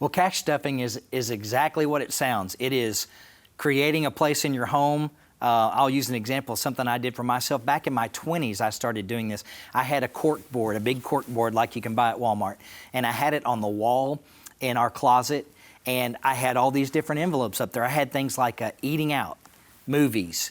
Well, cash stuffing is exactly what it sounds. It is creating a place in your home. I'll use an example of something I did for myself. Back in my 20s, I started doing this. I had a cork board, a big cork board like you can buy at Walmart, and I had it on the wall in our closet, and I had all these different envelopes up there. I had things like eating out, movies,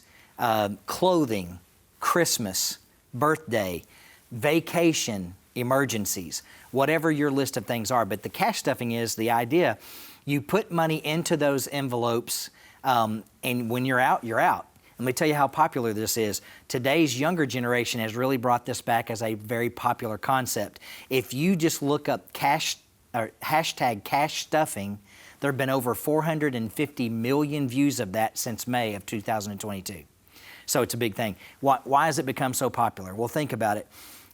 clothing, Christmas, birthday, vacation, emergencies, whatever your list of things are. But the cash stuffing is the idea. You put money into those envelopes, and when you're out, you're out. Let me tell you how popular this is. Today's younger generation has really brought this back as a very popular concept. If you just look up cash or hashtag cash stuffing, there have been over 450 million views of that since May of 2022. So it's a big thing. Why has it become so popular? Well, think about it.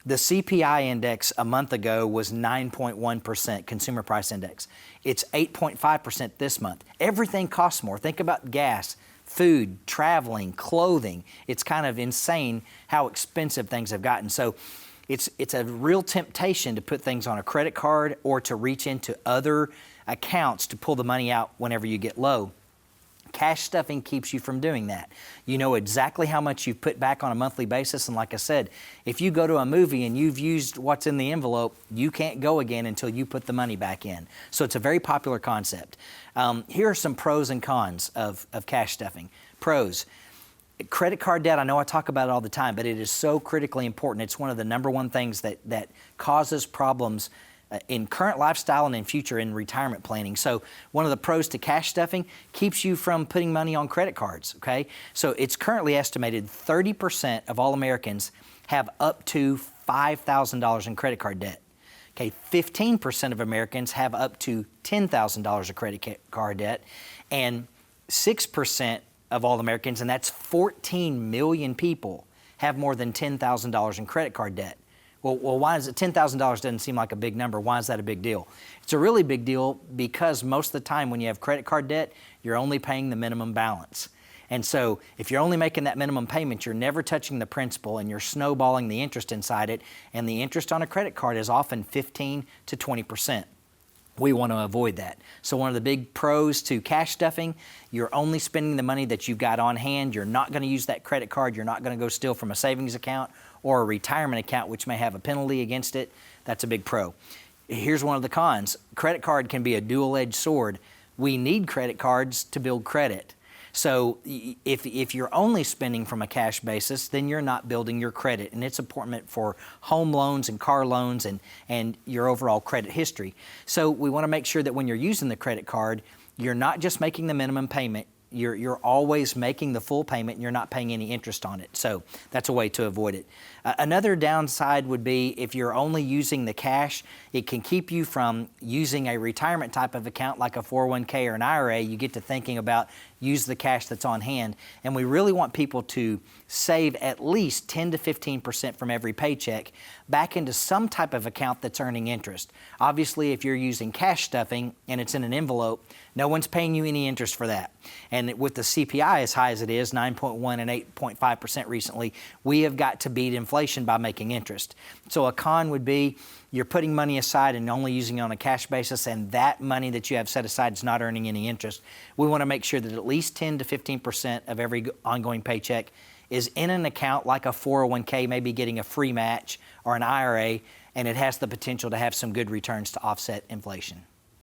The CPI index a month ago was 9.1%, consumer price index. It's 8.5% this month. Everything costs more. Think about gas, food, traveling, clothing. It's kind of insane how expensive things have gotten. So it's a real temptation to put things on a credit card or to reach into other accounts to pull the money out whenever you get low. Cash stuffing keeps you from doing that. You know exactly how much you've put back on a monthly basis, and like I said, if you go to a movie and you've used what's in the envelope, you can't go again until you put the money back in. So it's a very popular concept. Here are some pros and cons of cash stuffing. Pros. Credit card debt, I know I talk about it all the time, but it is so critically important. It's one of the number one things that causes problems in current lifestyle and in future in retirement planning. So one of the pros to cash stuffing keeps you from putting money on credit cards, okay? So it's currently estimated 30% of all Americans have up to $5,000 in credit card debt. Okay, 15% of Americans have up to $10,000 of credit card debt, and 6% of all Americans, and that's 14 million people, have more than $10,000 in credit card debt. Well, why is it $10,000 doesn't seem like a big number? Why is that a big deal? It's a really big deal because most of the time when you have credit card debt, you're only paying the minimum balance. And so if you're only making that minimum payment, you're never touching the principal and you're snowballing the interest inside it. And the interest on a credit card is often 15 to 20%. We want to avoid that. So one of the big pros to cash stuffing, you're only spending the money that you've got on hand. You're not going to use that credit card. You're not going to go steal from a savings account or a retirement account, which may have a penalty against it. That's a big pro. Here's one of the cons. Credit card can be a dual-edged sword. We need credit cards to build credit. So if you're only spending from a cash basis, then you're not building your credit. And it's important for home loans and car loans and your overall credit history. So we want to make sure that when you're using the credit card, you're not just making the minimum payment. You're always making the full payment and you're not paying any interest on it. So that's a way to avoid it. Another downside would be if you're only using the cash, it can keep you from using a retirement type of account like a 401k or an IRA. You get to thinking about use the cash that's on hand. And we really want people to save at least 10 to 15% from every paycheck back into some type of account that's earning interest. Obviously, if you're using cash stuffing and it's in an envelope, no one's paying you any interest for that. And with the CPI as high as it is, 9.1 and 8.5% recently, we have got to beat inflation by making interest. So a con would be you're putting money aside and only using it on a cash basis, and that money that you have set aside is not earning any interest. We want to make sure that at least 10 to 15% of every ongoing paycheck is in an account like a 401k, maybe getting a free match, or an IRA, and it has the potential to have some good returns to offset inflation.